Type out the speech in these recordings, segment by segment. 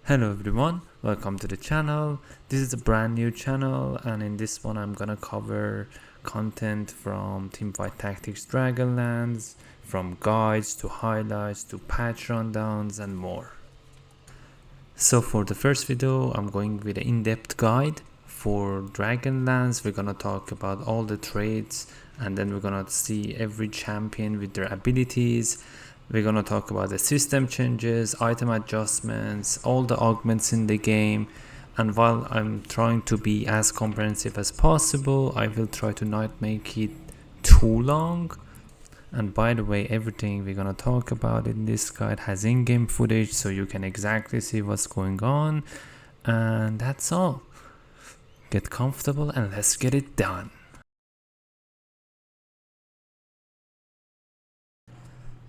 Hello everyone, welcome to the channel. This is a brand new channel, and in this one I'm gonna cover content from Teamfight Tactics Dragonlands, from guides to highlights to patch rundowns and more. So for the first video I'm going with an in-depth guide for Dragonlands. We're gonna talk about all the traits, and then we're gonna see every champion with their abilities. We're gonna talk about the system changes, item adjustments, all the augments in the game, and while I'm trying to be as comprehensive as possible, I will try to not make it too long. And by the way, everything we're gonna talk about in this guide has in-game footage, so you can exactly see what's going on. And that's all. Get comfortable and let's get it done.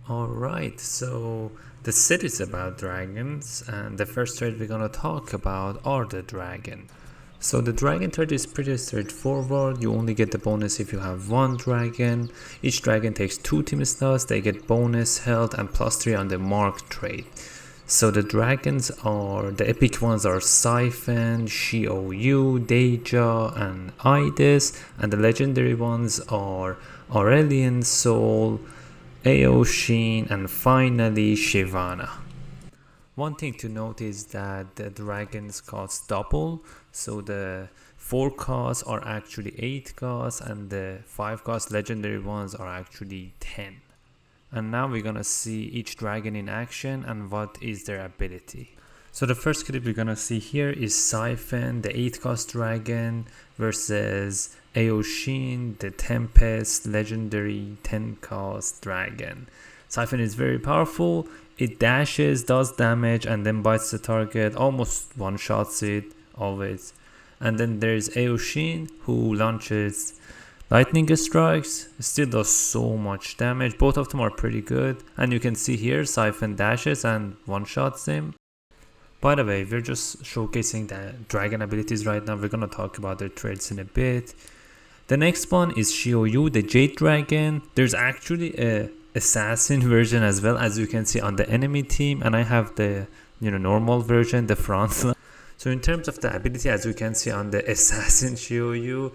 Alright, so the set is about dragons, and the first trait we're gonna talk about are the dragon. So the dragon trait is pretty straightforward. You only get the bonus if you have one dragon. Each dragon takes 2 team slots, they get bonus health and +3 on the mark trait. So the dragons are, the epic ones are Siphon, Shioyu, Deja and Ides, and the legendary ones are Aurelian Soul, Aoshin, and finally Shivana. One thing to note is that the dragons cost double, so the 4 costs are actually 8 costs and the 5 cost legendary ones are actually 10. And now we're gonna see each dragon in action and what is their ability. So the first clip we're gonna see here is Siphon, the 8 cost dragon, versus Aoshin, the Tempest, legendary 10 cost dragon. Siphon is very powerful. It dashes, does damage, and then bites the target, almost one-shots it, always. And then there's Aoshin, who launches lightning strikes, still does so much damage. Both of them are pretty good, and you can see here Siphon dashes and one-shots him. By the way, we're just showcasing the dragon abilities right now. We're gonna talk about their traits in a bit. The next one is Shioyu, the Jade dragon. There's actually a assassin version as well, as you can see on the enemy team, and I have the normal version, the front line. So in terms of the ability, as you can see on the assassin Shioyu,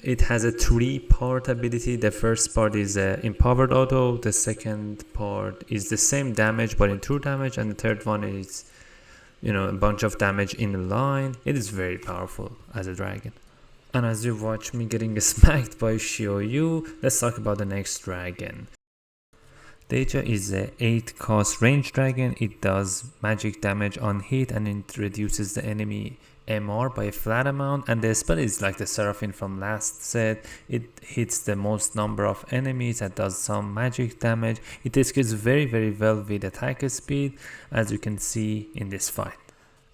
it has a 3-part ability. The first part is empowered auto, the second part is the same damage but in true damage, and the third one is a bunch of damage in a line. It is very powerful as a dragon. And as you watch me getting smacked by Shioyu, let's talk about the next dragon. Deja is a 8 cost range dragon. It does magic damage on hit and it reduces the enemy MR by a flat amount, and the spell is like the Seraphine from last set. It hits the most number of enemies and does some magic damage. It scales very well with attack speed, as you can see in this fight.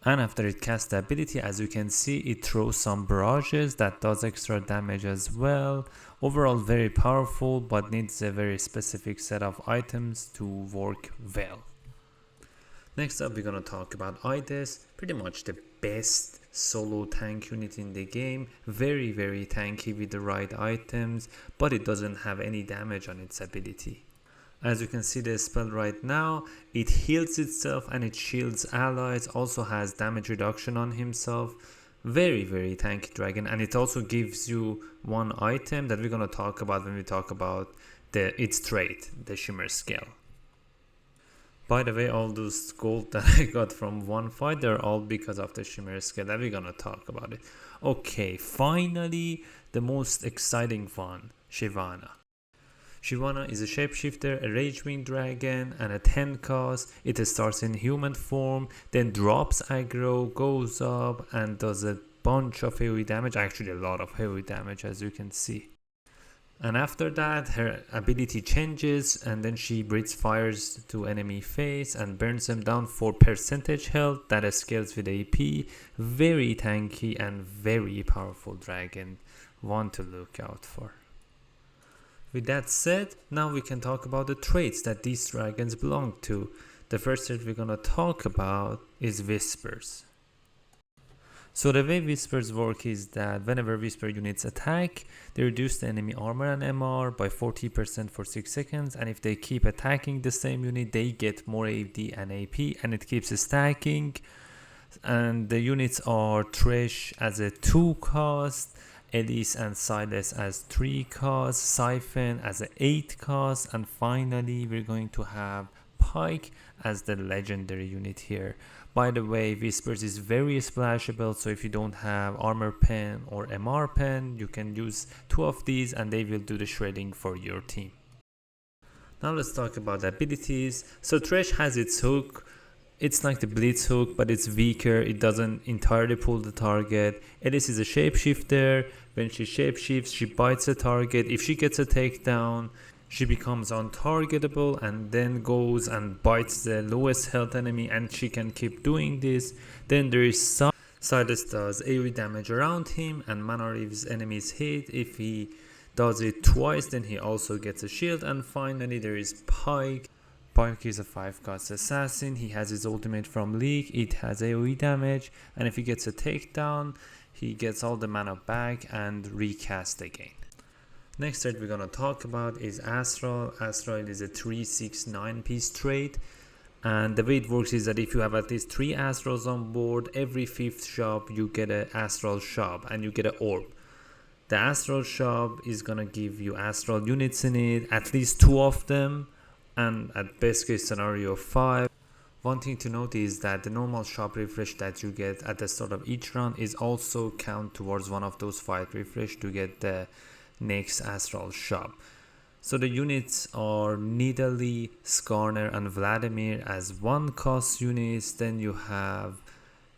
And after it casts the ability, as you can see, it throws some barrages that does extra damage as well. Overall very powerful, but needs a very specific set of items to work well. Next up we're gonna talk about Ides, pretty much the best solo tank unit in the game. Very tanky with the right items, but it doesn't have any damage on its ability. As you can see the spell right now, it heals itself and it shields allies, also has damage reduction on himself. Very tanky dragon, and it also gives you one item that we're gonna talk about when we talk about its trait, the shimmer scale. By the way, all those gold that I got from one fight, they're all because of the shimmer scale, that we're gonna talk about it. Okay, finally the most exciting one, Shivana. Shivana is a shapeshifter, a ragewing dragon, and a 10 cost. It starts in human form, then drops aggro, goes up, and does a bunch of AoE damage, actually a lot of AoE damage, as you can see. And after that, her ability changes, and then she breathes fires to enemy face and burns them down for percentage health that scales with AP. Very tanky and very powerful dragon, one to look out for. With that said, now we can talk about the traits that these dragons belong to. The first trait we're gonna talk about is Whispers. So the way Whispers work is that whenever Whisper units attack, they reduce the enemy armor and MR by 40% for 6 seconds, and if they keep attacking the same unit, they get more AD and AP, and it keeps stacking. And the units are Thresh as a 2 cost, Elise and Silas as 3 cost, Siphon as a 8 cost, and finally we're going to have Pike as the legendary unit here. By the way, Whispers is very splashable, so if you don't have Armor Pen or MR Pen, you can use 2 of these and they will do the shredding for your team. Now let's talk about the abilities. So Thresh has its hook. It's like the Blitz hook, but it's weaker. It doesn't entirely pull the target. Elise is a shapeshifter. When she shapeshifts, she bites the target. If she gets a takedown, she becomes untargetable and then goes and bites the lowest health enemy, and she can keep doing this. Then there is Silas does AoE damage around him and mana reaves enemies hit. If he does it twice, then he also gets a shield. And finally there is Pike. Pike is a 5 cost assassin. He has his ultimate from League. It has AoE damage, and if he gets a takedown, he gets all the mana back and recast again. Next trait we're gonna talk about is Astro. Astro is a 3/6/9 piece trait, and the way it works is that if you have at least 3 Astros on board, every 5th shop you get an Astral shop and you get an orb. The Astral shop is gonna give you Astral units in it, at least 2 of them, and at best case scenario 5. One thing to note is that the normal shop refresh that you get at the start of each run is also count towards one of those 5 refresh to get the next Astral shop. So the units are Nidalee, Skarner and Vladimir as 1 cost units. Then you have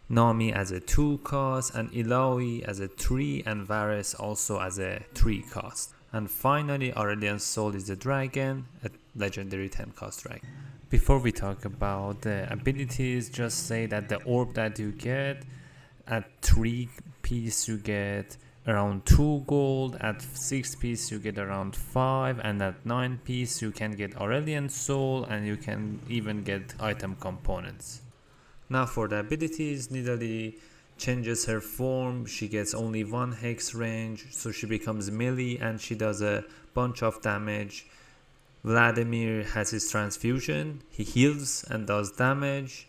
Nami as a 2 cost, and Illaoi as a 3, and Varus also as a 3 cost. And finally Aurelian Soul is a dragon, a legendary 10 cost dragon. Before we talk about the abilities, just say that the orb that you get at 3 piece you get around 2 gold, at 6 piece you get around 5, and at 9 piece you can get Aurelian Soul, and you can even get item components. Now for the abilities, Nidalee changes her form. She gets only 1 hex range, so she becomes melee and she does a bunch of damage. Vladimir has his transfusion. He heals and does damage.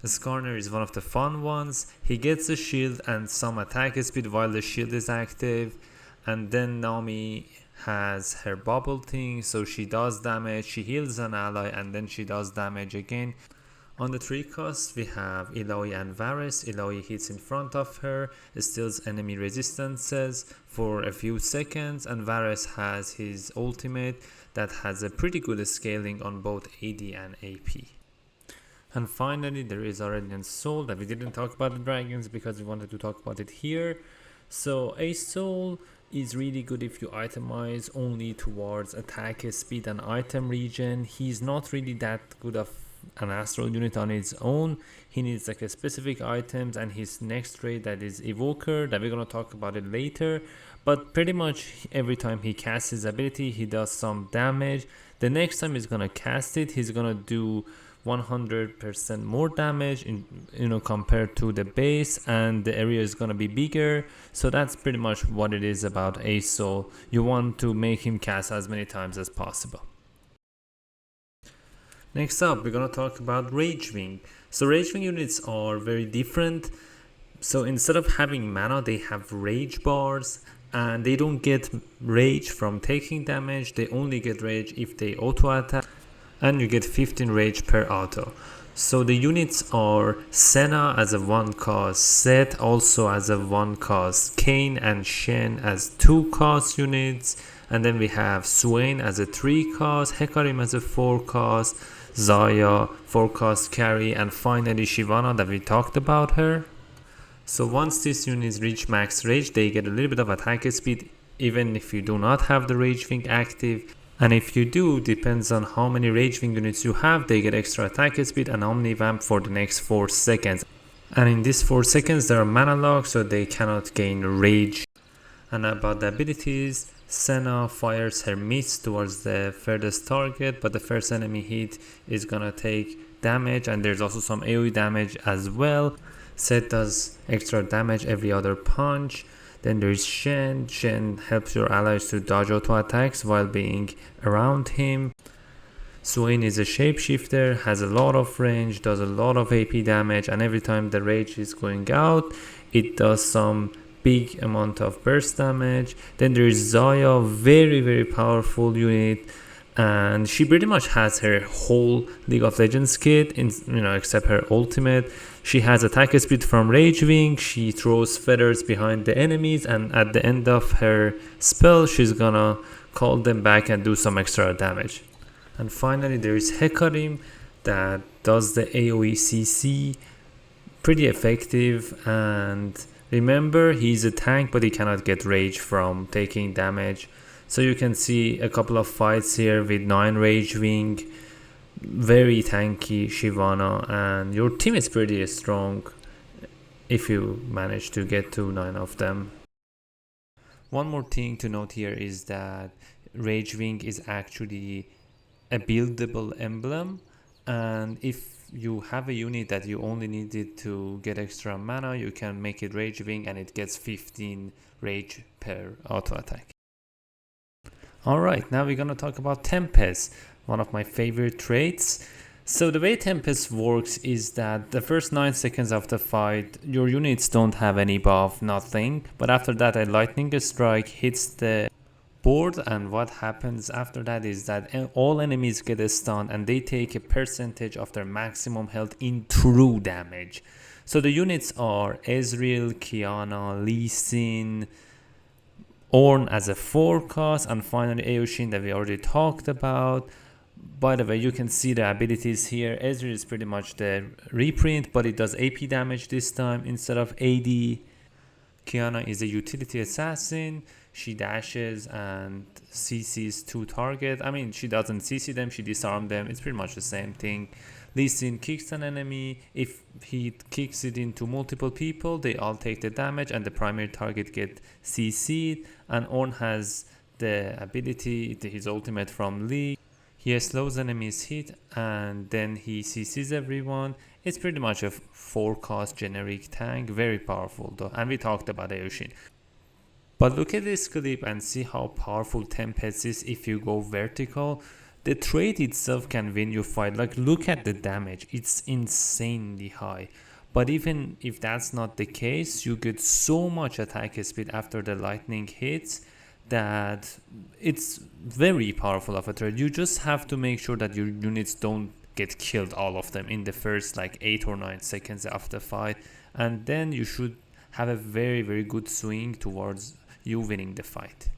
Skarner is one of the fun ones. He gets a shield and some attack speed while the shield is active. And then Nami has her bubble thing, so she does damage, she heals an ally, and then she does damage again. On the 3 costs we have Illaoi and Varus. Illaoi hits in front of her, steals enemy resistances for a few seconds, and Varus has his ultimate that has a pretty good scaling on both AD and AP. And finally there is Aurelian Soul that we didn't talk about the dragons because we wanted to talk about it here. So a soul is really good if you itemize only towards attack speed and item regen. He's not really that good of an astral unit on its own. He needs like a specific items, and his next trait that is Evoker that we're gonna talk about it later. But pretty much every time he casts his ability he does some damage. The next time he's gonna cast it, he's gonna do 100% more damage compared to the base, and the area is gonna be bigger. So that's pretty much what it is about a soul. You want to make him cast as many times as possible. Next up we're gonna talk about Rage Wing. So Rage Wing units are very different. So instead of having mana, they have rage bars, and they don't get rage from taking damage. They only get rage if they auto attack, and you get 15 rage per auto. So the units are Senna as a 1 cost, Seth also as a 1 cost, Kayn and Shen as 2 cost units, and then we have Swain as a 3 cost, Hecarim as a 4 cost, Zaya 4 cost carry, and finally Shyvana that we talked about her. So once these units reach max rage, they get a little bit of attack speed even if you do not have the Rage Wing active. And if you do, depends on how many Rage Wing units you have, they get extra attack speed and Omnivamp for the next 4 seconds. And in these 4 seconds there are mana lock, so they cannot gain rage. And about the abilities, Senna fires her mist towards the furthest target, but the first enemy hit is gonna take damage, and there's also some AoE damage as well. Seth does extra damage every other punch. Then there is Shen. Shen helps your allies to dodge auto attacks while being around him. Swain is a shapeshifter, has a lot of range, does a lot of AP damage, and every time the rage is going out, it does some big amount of burst damage. Then there is Zaya, very powerful unit, and she pretty much has her whole League of Legends kit, except her ultimate. She has attack speed from Rage Wing, she throws feathers behind the enemies, and at the end of her spell, she's gonna call them back and do some extra damage. And finally there is Hecarim that does the AoE CC, pretty effective. And remember, he's a tank but he cannot get rage from taking damage. So you can see a couple of fights here with 9 Rage Wing, very tanky Shyvana, and your team is pretty strong if you manage to get to 9 of them. One more thing to note here is that Rage Wing is actually a buildable emblem, and if you have a unit that you only needed to get extra mana, you can make it Rage Wing and it gets 15 rage per auto attack. Alright, now we're gonna talk about Tempest, one of my favorite traits. So the way Tempest works is that the first 9 seconds of the fight, your units don't have any buff, nothing, but after that a lightning strike hits the board, and what happens after that is that all enemies get stunned and they take a percentage of their maximum health in true damage. So the units are Ezreal, Kiana, Lee Sin, Ornn as a 4 cost, and finally Aoshin that we already talked about. By the way, you can see the abilities here. Ezreal is pretty much the reprint, but it does AP damage this time instead of AD. Kiana is a utility assassin. She dashes and CCs 2 target. I mean, she doesn't CC them, she disarms them. It's pretty much the same thing. Lee Sin kicks an enemy. If he kicks it into multiple people, they all take the damage and the primary target get CC'd. And Ornn has the ability, his ultimate from Lee. He slows enemies hit and then he CCs everyone. It's pretty much a 4-cost generic tank, very powerful though, and we talked about Aoshin. But look at this clip and see how powerful Tempest is if you go vertical. The trait itself can win you fight. Like, look at the damage, it's insanely high. But even if that's not the case, you get so much attack speed after the lightning hits that it's very powerful of a trait. You just have to make sure that your units don't get killed, all of them, in the first like 8 or 9 seconds of the fight, and then you should have a very good swing towards you winning the fight.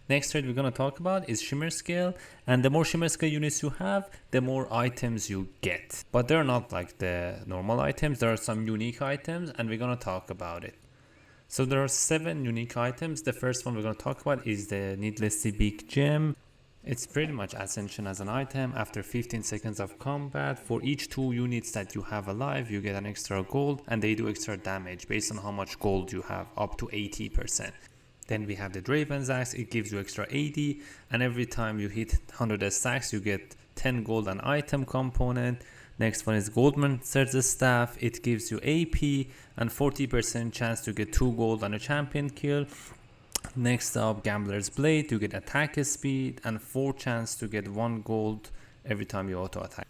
Next trait we're going to talk about is Shimmer Scale, and the more Shimmer Scale units you have, the more items you get. But they're not like the normal items, there are some unique items and we're going to talk about it. So there are 7 unique items. The first one we're going to talk about is the Needlessly Big Gem. It's pretty much Ascension as an item. After 15 seconds of combat, for each 2 units that you have alive, you get an extra gold, and they do extra damage based on how much gold you have, up to 80%. Then we have the Draven's Axe. It gives you extra 80, and every time you hit 100 stacks, you get 10 gold and item component. Next one is Goldmancer's Staff. It gives you AP and 40% chance to get 2 gold on a champion kill. Next up, Gambler's Blade. You get attack speed and 4 chance to get 1 gold every time you auto attack.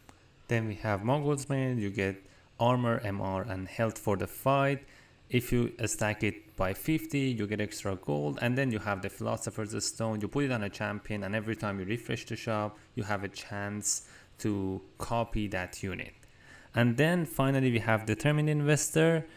Then we have Mongol's Mail. You get armor, MR and health for the fight. If you stack it by 50, you get extra gold. And then you have the Philosopher's Stone. You put it on a champion, and every time you refresh the shop, you have a chance to copy that unit. And then finally we have Determined Investor.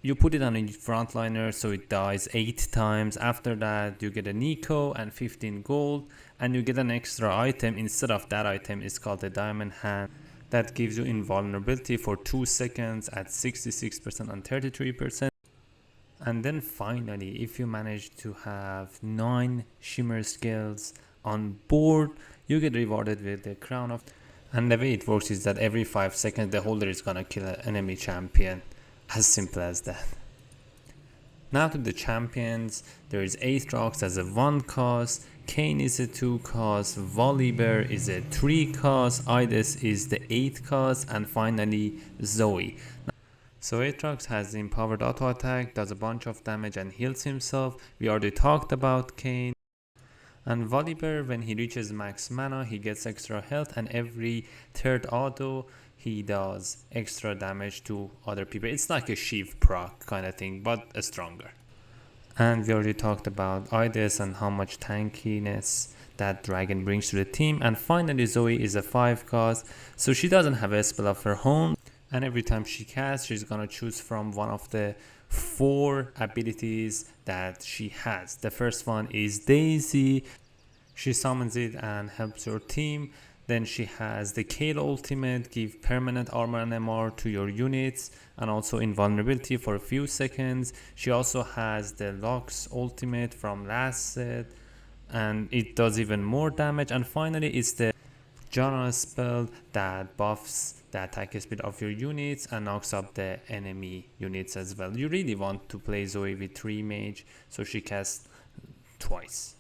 You put it on a frontliner so it dies 8 times. After that you get a Nico and 15 gold, and you get an extra item instead of that item. It's called the Diamond Hand, that gives you invulnerability for 2 seconds at 66% and 33%. And then finally, if you manage to have 9 Shimmer Scales on board, you get rewarded with the Crown of... And the way it works is that every 5 seconds the holder is gonna kill an enemy champion. As simple as that. Now to the champions. There is Aatrox as a 1 cost, Kayn is a 2 cost, Volibear is a 3 cost, Idas is the 8 cost, and finally Zoe. So Aatrox has the empowered auto attack, does a bunch of damage and heals himself. We already talked about Kayn. And Volibear, when he reaches max mana, he gets extra health, and every third auto he does extra damage to other people. It's like a Shiv proc kind of thing, but stronger. And we already talked about Ides and how much tankiness that dragon brings to the team. And finally, Zoe is a 5 cost, so she doesn't have a spell of her own, and every time she casts, she's gonna choose from one of the 4 abilities that she has. The first one is Daisy. She summons it and helps your team. Then she has the Kale ultimate, give permanent armor and MR to your units, and also invulnerability for a few seconds. She also has the Lux ultimate from last set, and it does even more damage. And finally, it's the Jana spell that buffs the attack speed of your units and knocks up the enemy units as well. You really want to play Zoe with 3 mage, so she casts twice.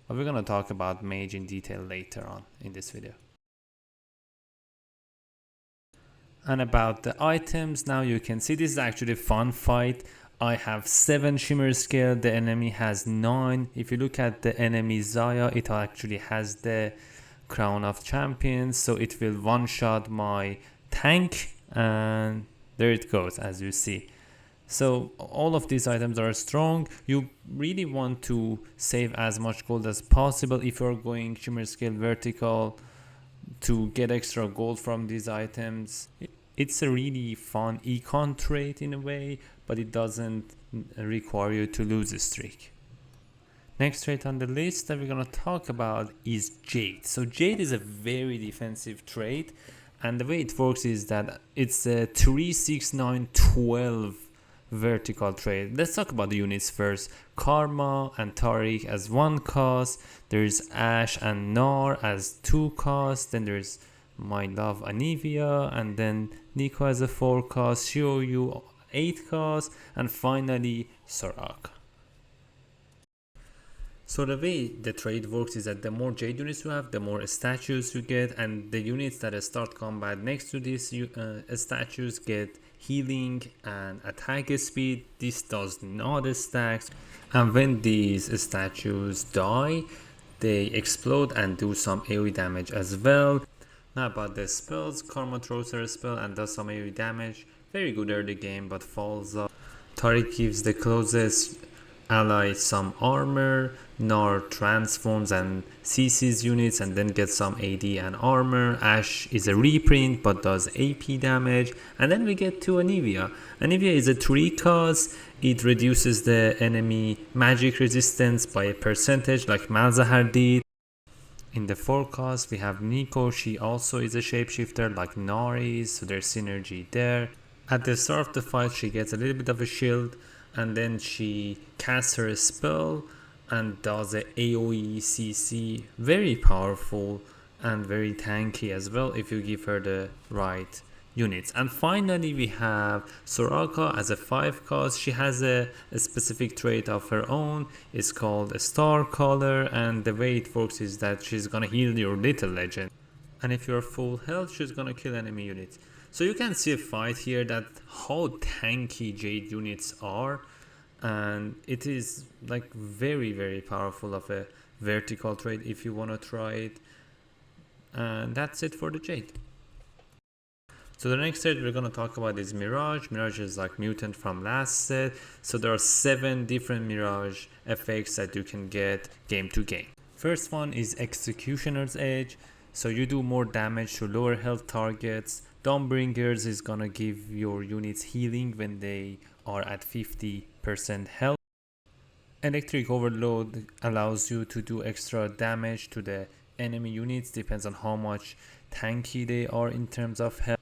But we're gonna talk about mage in detail later on in this video. And about the items, now you can see this is actually a fun fight. I have 7 shimmer scale, the enemy has 9. If you look at the enemy Zaya, it actually has the crown of champions, so it will one shot my tank, and there it goes, as you see. So all of these items are strong. You really want to save as much gold as possible if you're going shimmer scale vertical to get extra gold from these items. It's a really fun econ trait in a way, but it doesn't require you to lose a streak. Next trait on the list that we're gonna talk about is Jade. So Jade is a very defensive trait, and the way it works is that it's a 3, 6, 9, 12 vertical trait. Let's talk about the units first. Karma and Tariq as 1 cost. There's Ash and Nar as 2 cost. Then there's my love Anivia, and then Nico as a 4 cost. Shioyu 8 cost, and finally Soraka. So the way the trade works is that the more Jade units you have, the more statues you get, and the units that start combat next to these statues get healing and attack speed. This does not stack, and when these statues die, they explode and do some AoE damage as well. Now about the spells, Karma throws her spell and does some AoE damage. Very good early game, but falls off. Tariq gives the closest ally some armor. Nar transforms and CCs units and then gets some AD and armor. Ash is a reprint but does AP damage. And then we get to Anivia. Anivia is a 3 cost. It reduces the enemy magic resistance by a percentage like Malzahar did. In the 4 cost we have Nico. She also is a shapeshifter like Nar is, so there's synergy there. At the start of the fight she gets a little bit of a shield, and then she casts her spell and does a AoE CC. Very powerful and very tanky as well if you give her the right units. And finally we have Soraka as a 5 cost. She has a specific trait of her own. It's called a Star Color, and the way it works is that she's gonna heal your little legend, and if you're full health she's gonna kill enemy units. So you can see a fight here that how tanky Jade units are, and it is like very powerful of a vertical trait if you want to try it. And that's it for the Jade. So the next set we're going to talk about is Mirage. Mirage is like mutant from last set. So there are 7 different Mirage effects that you can get game to game. First one is Executioner's Edge. So you do more damage to lower health targets. Dawnbringers is gonna give your units healing when they are at 50% health. Electric Overload allows you to do extra damage to the enemy units, depends on how much tanky they are in terms of health.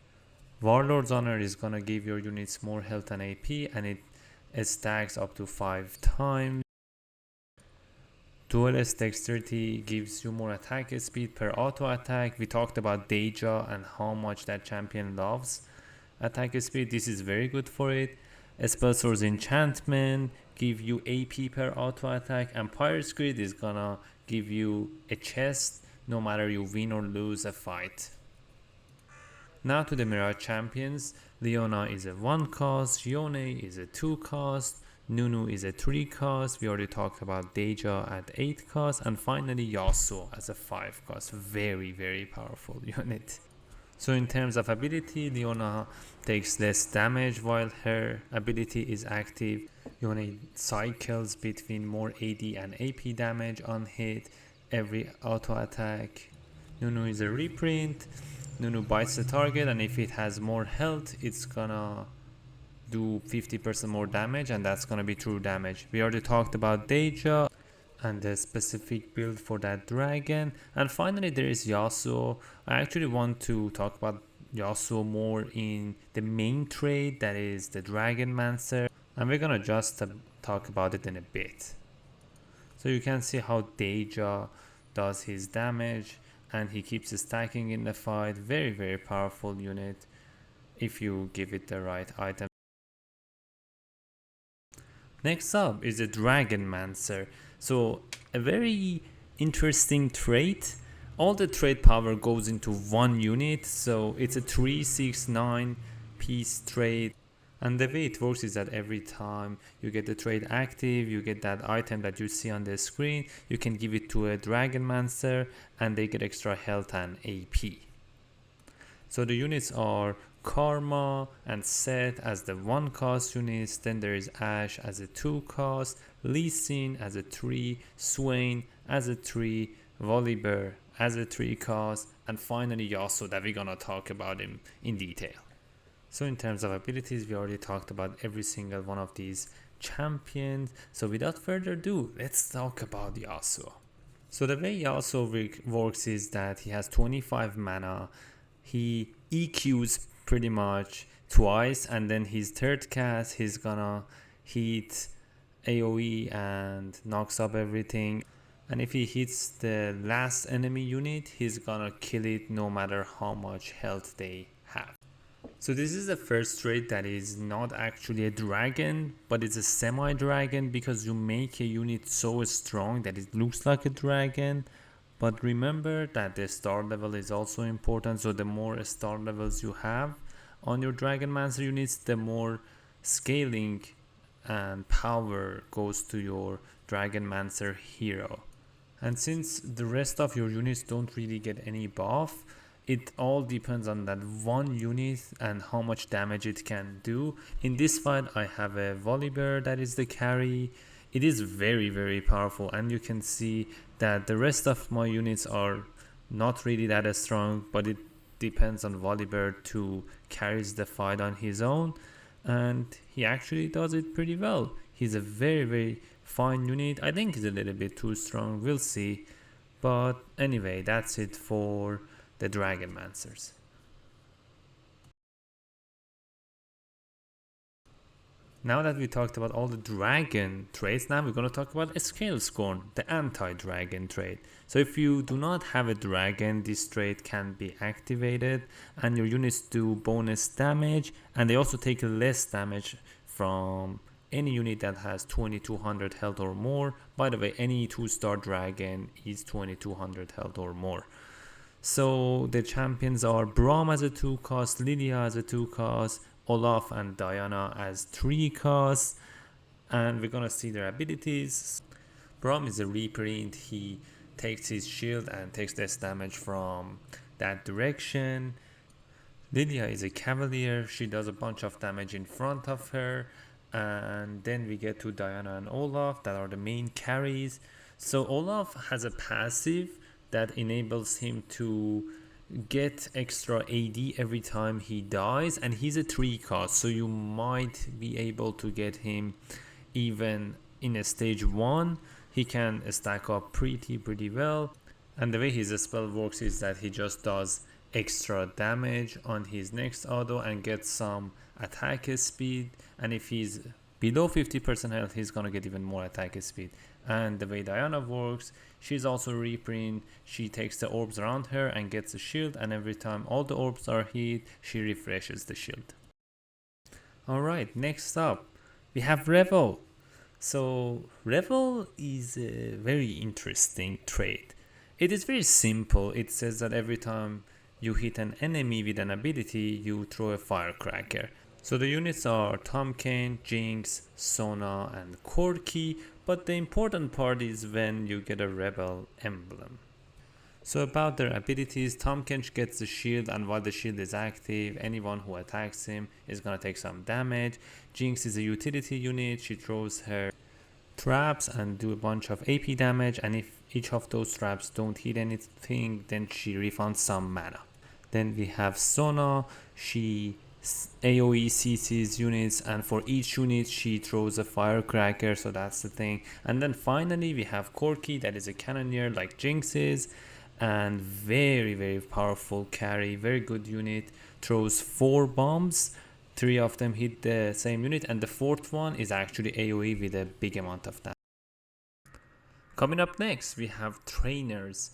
Warlord's Honor is gonna give your units more health and AP, and it stacks up to 5 times. Duelist Dexterity gives you more attack speed per auto attack. We talked about Deja and how much that champion loves attack speed. This is very good for it. Spell Source Enchantment give you AP per auto attack, and Pirate's Grid is gonna give you a chest no matter you win or lose a fight. Now to the Mirage champions. Leona is a 1 cost, Yone is a 2 cost, Nunu is a 3 cost. We already talked about Deja at 8 cost. And finally Yasuo as a 5 cost. Very powerful unit. So in terms of ability, Leona takes less damage while her ability is active. Leona cycles between more AD and AP damage on hit every auto attack. Nunu is a reprint. Nunu bites the target, and if it has more health, it's gonna do 50% more damage, and that's gonna be true damage. We already talked about Deja and the specific build for that dragon. And finally there is Yasuo. I actually want to talk about Yasuo more in the main trait, that is the Dragonmancer, and we're gonna just talk about it in a bit. So you can see how Deja does his damage, and he keeps stacking in the fight. Very powerful unit if you give it the right item. Next up is the Dragonmancer. So a very interesting trait. All the trait power goes into one unit, so it's a 3-6-9 piece trait. And the way it works is that every time you get the trait active, you get that item that you see on the screen, you can give it to a Dragonmancer and they get extra health and AP. So the units are Karma and Set as the 1 cost units, then there is Ashe as a 2 cost, Lee Sin as a 3, Swain as a 3, Volibear as a 3 cost, and finally Yasuo, that we're gonna talk about him in detail. So in terms of abilities, we already talked about every single one of these champions. So without further ado, let's talk about Yasuo. So the way Yasuo works is that he has 25 mana. He EQs pretty much twice, and then his third cast he's gonna hit AoE and knocks up everything. And if he hits the last enemy unit, he's gonna kill it no matter how much health they have. So this is the first trait that is not actually a dragon, but it's a semi-dragon, because you make a unit so strong that it looks like a dragon. But remember that the star level is also important, so the more star levels you have on your Dragonmancer units, the more scaling and power goes to your Dragonmancer hero. And since the rest of your units don't really get any buff, it all depends on that one unit and how much damage it can do. In this fight I have a Volibear that is the carry. It is very powerful, and you can see that the rest of my units are not really that strong, but it depends on Volibear to carries the fight on his own, and he actually does it pretty well. He's a very fine unit. I think he's a little bit too strong, we'll see. But anyway, that's it for the Dragonmancers. Now that we talked about all the dragon traits, now we're going to talk about a Scale Scorn, the anti-dragon trait. So if you do not have a dragon, this trait can be activated, and your units do bonus damage, and they also take less damage from any unit that has 2200 health or more. By the way, any 2-star dragon is 2200 health or more. So the champions are Braum as a 2 cost, Lydia as a 2 cost, Olaf and Diana as 3 costs, and we're gonna see their abilities. Braum is a reprint. He takes his shield and takes less damage from that direction. Lydia is a cavalier. She does a bunch of damage in front of her, and then we get to Diana and Olaf that are the main carries. So Olaf has a passive that enables him to get extra AD every time he dies, and he's a 3 cost, so you might be able to get him even in a stage 1. He can stack up pretty well, and the way his spell works is that he just does extra damage on his next auto and gets some attack speed, and if he's below 50% health, he's gonna get even more attack speed. And the way Diana works, she's also a reprint. She takes the orbs around her and gets a shield, and every time all the orbs are hit, she refreshes the shield. Alright, next up we have Revel. So Revel is a very interesting trait. It is very simple. It says that every time you hit an enemy with an ability, you throw a firecracker. So the units are Tomken, Jinx, Sona and Corki, but the important part is when you get a Rebel emblem. So about their abilities, Tomken gets the shield, and while the shield is active, anyone who attacks him is gonna take some damage. Jinx is a utility unit, she throws her traps and do a bunch of AP damage, and if each of those traps don't hit anything, then she refunds some mana. Then we have Sona, she AoE CCs units, and for each unit she throws a firecracker, so that's the thing. And then finally we have Corki, that is a cannoneer like Jinx is, and very powerful carry, very good unit, throws 4 bombs, 3 of them hit the same unit, and the 4th one is actually AoE with a big amount of damage. Coming up next we have trainers.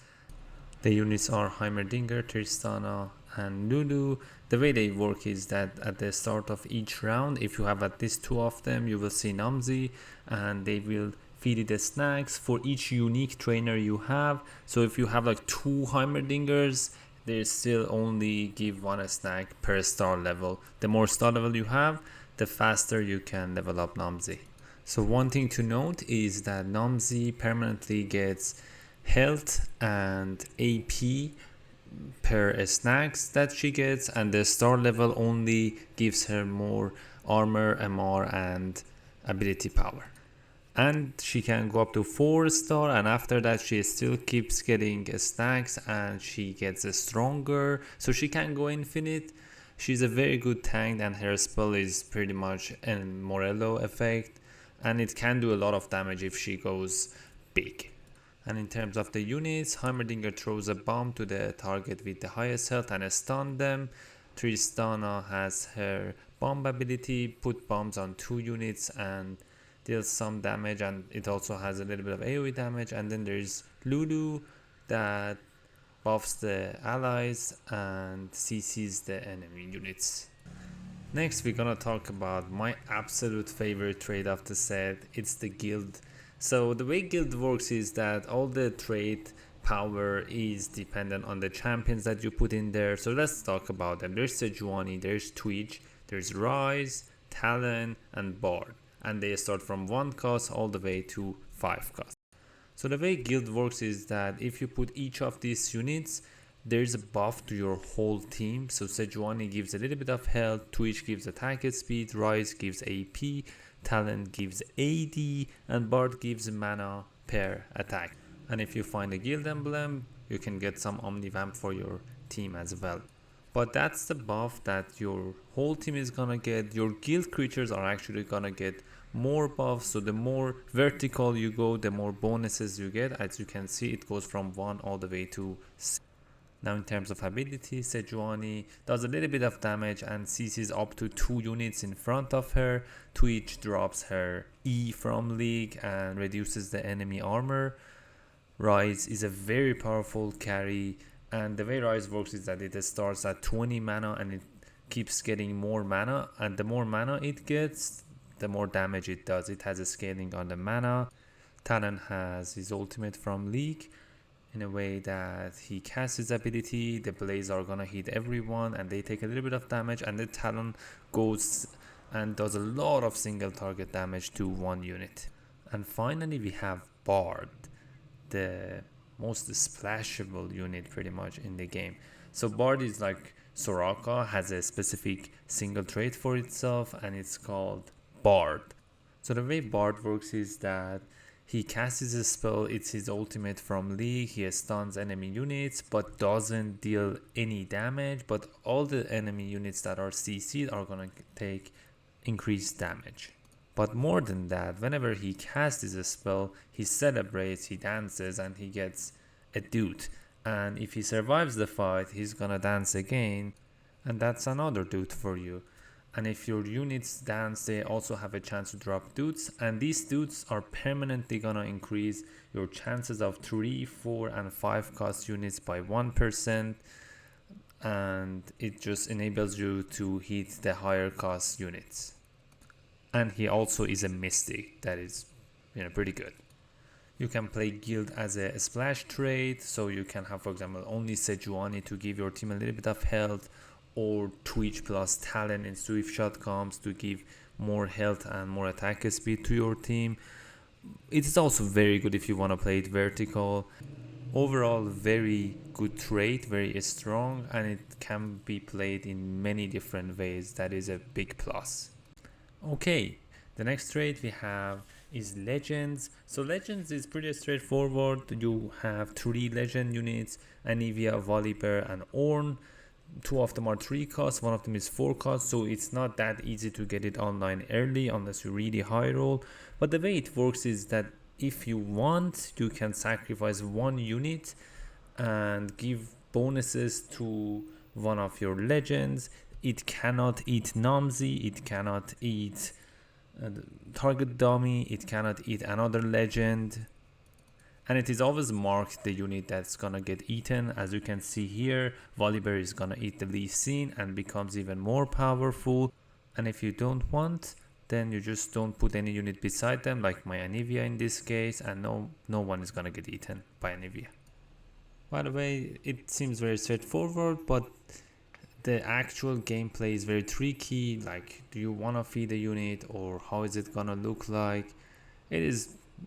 The units are Heimerdinger, Tristana and Lulu. The way they work is that at the start of each round, if you have at least 2 of them, you will see Namzi, and they will feed it the snacks for each unique trainer you have. So if you have like 2 Heimerdingers, they still only give 1 snack per star level. The more star level you have, the faster you can level up Namzi. So one thing to note is that Namzi permanently gets health and AP per snacks that she gets, and the star level only gives her more armor, MR and ability power. And she can go up to 4 star, and after that she still keeps getting snacks and she gets stronger, so she can go infinite. She's a very good tank, and her spell is pretty much a Morello effect, and it can do a lot of damage if she goes big. And in terms of the units, Heimerdinger throws a bomb to the target with the highest health and stun them. Tristana has her bomb ability, put bombs on 2 units and deals some damage, and it also has a little bit of AoE damage. And then there's Lulu that buffs the allies and CCs the enemy units. Next we're gonna talk about my absolute favorite trait of the set. It's the guild. So the way guild works is that all the trait power is dependent on the champions that you put in there. So let's talk about them. There's Sejuani, there's Twitch, there's Rise, Talon and Bard, and they start from 1 cost all the way to 5 cost. So the way guild works is that if you put each of these units, there's a buff to your whole team. So Sejuani gives a little bit of health, Twitch gives attack speed, Rise gives AP, Talon gives AD, and Bard gives mana per attack. And if you find a guild emblem, you can get some Omnivamp for your team as well. But that's the buff that your whole team is gonna get. Your guild creatures are actually gonna get more buffs, so the more vertical you go, the more bonuses you get. As you can see, it goes from 1 all the way to 6. Now in terms of ability, Sejuani does a little bit of damage and CCs up to 2 units in front of her. Twitch drops her E from League and reduces the enemy armor. Rise is a very powerful carry, and the way Rise works is that it starts at 20 mana and it keeps getting more mana, and the more mana it gets, the more damage it does. It has a scaling on the mana. Tanan has his ultimate from League. In a way that he casts his ability, the blaze are gonna hit everyone and they take a little bit of damage, and the Talon goes and does a lot of single target damage to 1 unit. And finally we have Bard, the most splashable unit pretty much in the game. So Bard is like Soraka, has a specific single trait for itself, and it's called Bard. So the way Bard works is that he casts his spell, it's his ultimate from League, he stuns enemy units but doesn't deal any damage, but all the enemy units that are CC'd are gonna take increased damage. But more than that, whenever he casts his spell, he celebrates, he dances, and he gets a doot. And if he survives the fight, he's gonna dance again, and that's another doot for you. And if your units dance, they also have a chance to drop doots, and these doots are permanently gonna increase your chances of 3, 4 and 5 cost units by 1%, and it just enables you to hit the higher cost units. And he also is a mystic that is pretty good. You can play guild as a splash trait, so you can have, for example, only Sejuani to give your team a little bit of health, or Twitch plus Talent in Swift Shot comes to give more health and more attack speed to your team. It is also very good if you want to play it vertical. Overall, very good trait, very strong, and it can be played in many different ways. That is a big plus. Okay, the next trait we have is Legends. So Legends is pretty straightforward. You have 3 Legend units, Anivia, Volibear and Ornn. 2 of them are 3 costs, 1 of them is 4 costs, so it's not that easy to get it online early unless you really high roll. But the way it works is that if you want, you can sacrifice 1 unit and give bonuses to one of your legends. It cannot eat Namzi, it cannot eat target dummy, it cannot eat another legend, and it is always marked the unit that's gonna get eaten. As you can see here, Volibear is gonna eat the Lee Sin and becomes even more powerful. And if you don't want, then you just don't put any unit beside them, like my Anivia in this case, and no one is gonna get eaten by Anivia. By the way, it seems very straightforward, but the actual gameplay is very tricky. Like, do you want to feed a unit, or how is it gonna look like?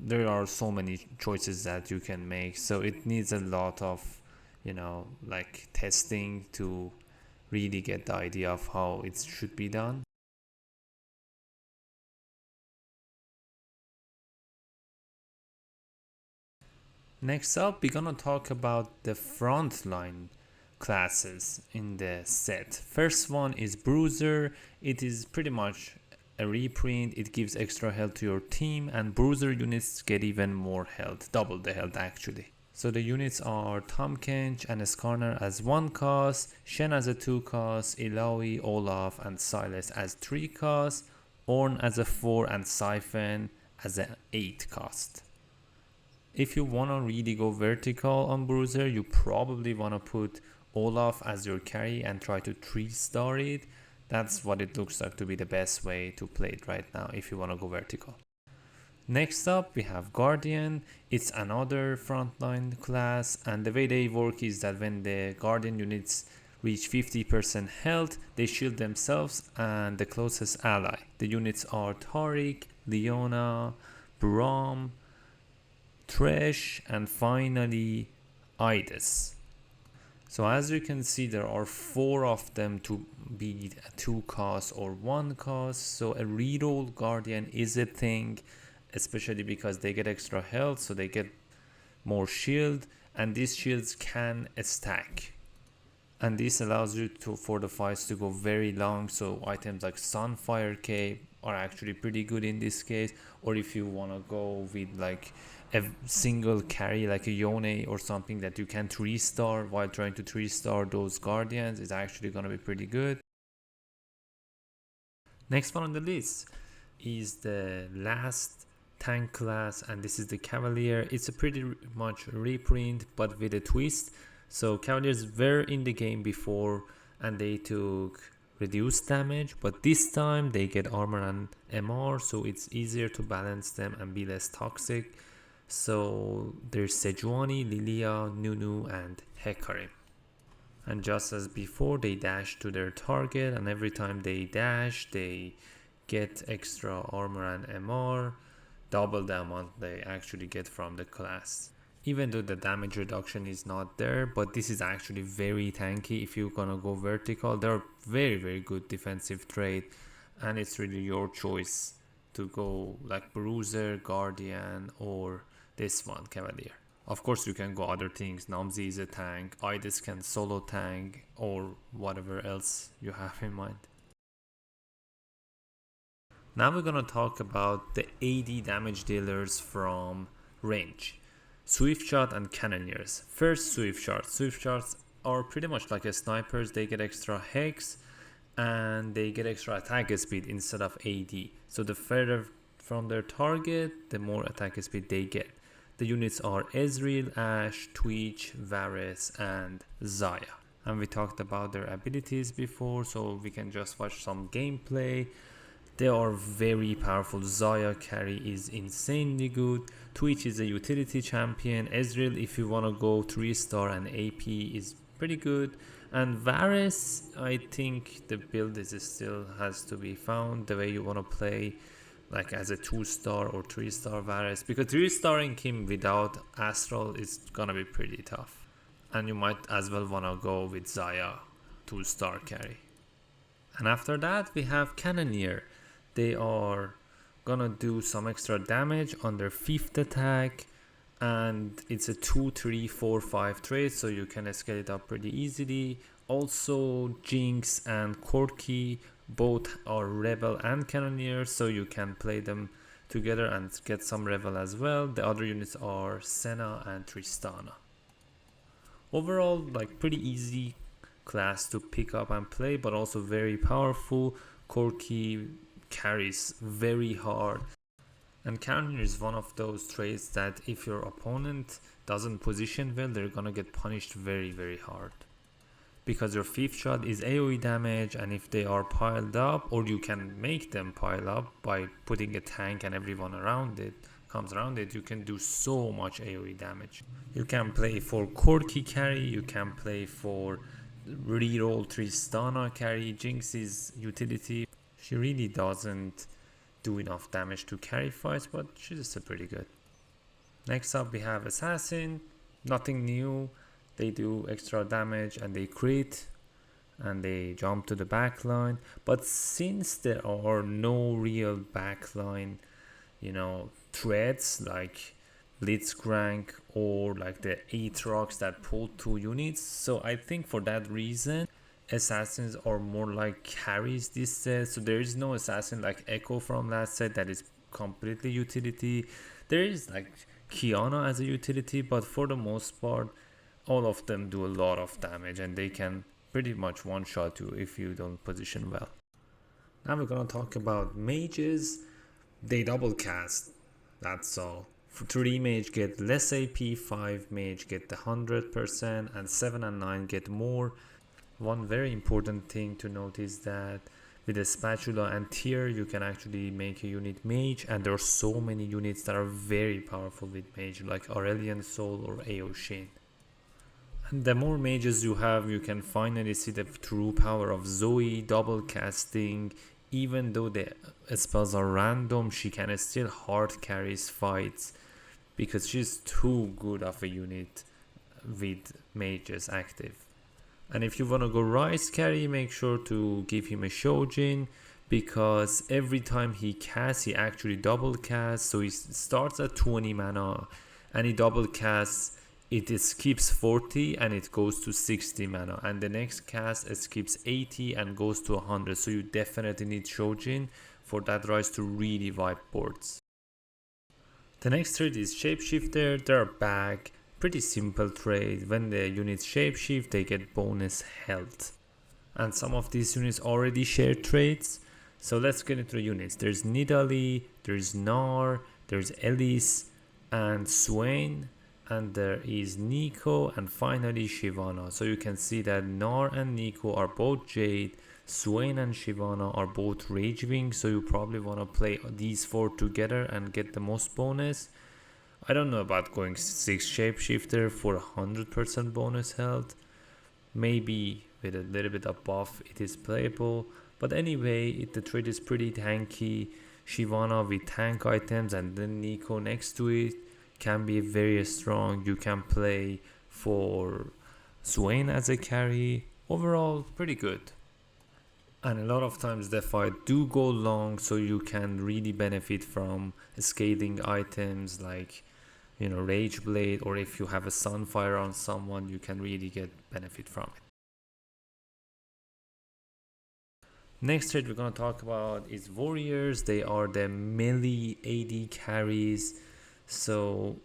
There are so many choices that you can make, so it needs a lot of, like testing to really get the idea of how it should be done. Next up, we're gonna talk about the frontline classes in the set. First one is Bruiser. It is pretty much a reprint. It gives extra health to your team, and Bruiser units get even more health, double the health actually. So the units are Tomkench and Skarner as 1 cost, Shen as a 2 cost, Illaoi, Olaf and Silas as 3 cost, Ornn as a 4 and Siphon as an 8 cost. If you want to really go vertical on Bruiser, you probably want to put Olaf as your carry and try to 3-star it. That's what it looks like to be the best way to play it right now if you want to go vertical. Next up, we have Guardian. It's another frontline class, and the way they work is that when the Guardian units reach 50% health, they shield themselves and the closest ally. The units are Taric, Leona, Braum, Thresh, and finally Idis. So as you can see, there are 4 of them to be a 2 cost or 1 cost. So a reroll Guardian is a thing, especially because they get extra health, so they get more shield, and these shields can stack. And this allows you for the fights to go very long, so items like Sunfire Cape are actually pretty good in this case. Or if you want to go with like a single carry like a Yone or something that you can 3-star while trying to 3-star those Guardians, is actually going to be pretty good. Next one on the list is the last tank class, and this is the Cavalier. It's a pretty much reprint but with a twist. So Cavaliers were in the game before and they took reduced damage, but this time they get armor and MR, so it's easier to balance them and be less toxic. So there's Sejuani, Lilia, Nunu and Hecarim. And just as before, they dash to their target, and every time they dash they get extra armor and MR, double the amount they actually get from the class. Even though the damage reduction is not there, but this is actually very tanky if you're gonna go vertical. They're very good defensive trait, and it's really your choice to go like Bruiser, Guardian, or this one, Cavalier. Of course you can go other things. Namzi is a tank, Idis can solo tank, or whatever else you have in mind. Now we're gonna talk about the AD damage dealers from range. Swift Shot and Cannoneers. First, Swift Shot. Swift Shots are pretty much like a snipers. They get extra hex and they get extra attack speed instead of AD. So the further from their target, the more attack speed they get. The units are Ezreal, Ashe, Twitch, Varus, and Xayah. And we talked about their abilities before, so we can just watch some gameplay. They are very powerful. Xayah carry is insanely good. Twitch is a utility champion. Ezreal, if you want to go 3-star and AP, is pretty good. And Varus, I think the build is still has to be found, the way you want to play, like as a 2-star or 3-star Varus, because 3-starring him without Astral is gonna be pretty tough. And you might as well want to go with Zaya, 2-star carry. And after that we have Cannoneer. They are gonna do some extra damage on their 5th attack, and it's a 2, 3, 4, 5 trade, so you can scale it up pretty easily. Also Jinx and Corki both are Rebel and Cannoneer, so you can play them together and get some Rebel as well. The other units are Senna and Tristana. Overall, like pretty easy class to pick up and play, but also very powerful. Corki carries very hard, and Cannoneer is one of those trades that if your opponent doesn't position well, they're gonna get punished very hard, because your 5th shot is AoE damage, and if they are piled up, or you can make them pile up by putting a tank and everyone around it comes around it, you can do so much AoE damage. You can play for Corki carry, you can play for reroll Tristana carry. Jinx's utility, she really doesn't do enough damage to carry fights, but she's still pretty good. Next up we have Assassin. Nothing new, they do extra damage and they crit and they jump to the backline, but since there are no real backline, threats like Blitzcrank or like the Aatrox that pull 2 units, so I think for that reason assassins are more like carries this set. So there is no assassin like Echo from last set that is completely utility. There is like Kiana as a utility, but for the most part all of them do a lot of damage and they can pretty much one-shot you if you don't position well. Now we're gonna talk about mages. They double cast, that's all. 3 mage get less AP, 5 mage get the 100%, and 7 and 9 get more. One very important thing to note is that with the Spatula and Tier you can actually make a unit mage, and there are so many units that are very powerful with mage, like Aurelian Soul or Aoshin. And the more mages you have, you can finally see the true power of Zoe double casting. Even though the spells are random, she can still hard carries fights because she's too good of a unit with mages active. And if you want to go Rise carry, make sure to give him a Shojin, because every time he casts, he actually double casts. So he starts at 20 mana and he double casts, it skips 40 and it goes to 60 mana, and the next cast skips 80 and goes to 100. So you definitely need Shojin for that Rise to really wipe boards. The next trade is Shapeshifter. They're back. Pretty simple trade. When the units shapeshift, they get bonus health. And some of these units already share traits. So let's get into the units. There's Nidalee, there's Gnar, there's Elise and Swain, and there is Nico, and finally Shyvana. So you can see that Gnar and Nico are both Jade, Swain and Shyvana are both Ragewing, so you probably want to play these 4 together and get the most bonus. I don't know about going 6 Shapeshifter for 100% bonus health. Maybe with a little bit of buff it is playable, but anyway the trade is pretty tanky. Shyvana with tank items and then Nico next to it can be very strong. You can play for Swain as a carry. Overall pretty good. And a lot of times the fight do go long, so you can really benefit from scaling items like Rage Blade, or if you have a Sunfire on someone, you can really get benefit from it. Next trade we're going to talk about is Warriors. They are the melee AD carries, so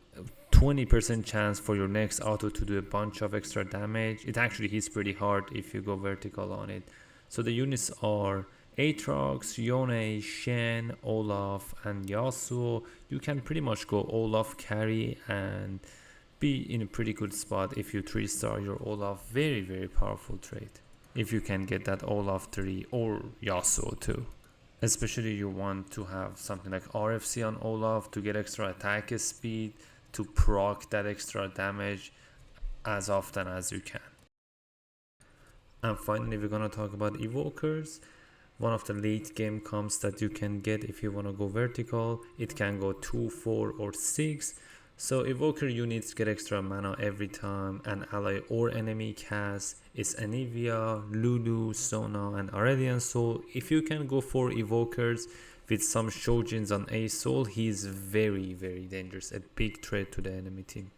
20% chance for your next auto to do a bunch of extra damage. It actually hits pretty hard if you go vertical on it. So the units are Aatrox, Yone, Shen, Olaf and Yasuo. You can pretty much go Olaf carry and be in a pretty good spot if you 3-star your Olaf. Very powerful trade if you can get that Olaf 3 or Yasuo too. Especially you want to have something like RFC on Olaf to get extra attack speed, to proc that extra damage as often as you can. And finally, we're gonna talk about Evokers. One of the late game comps that you can get if you want to go vertical. It can go 2, 4 or 6. So Evoker units get extra mana every time an ally or enemy casts. It's Anivia, Lulu, Sona and Aurelian Soul. If you can go for Evokers with some Shoujins on A Soul, he's very dangerous, a big threat to the enemy team.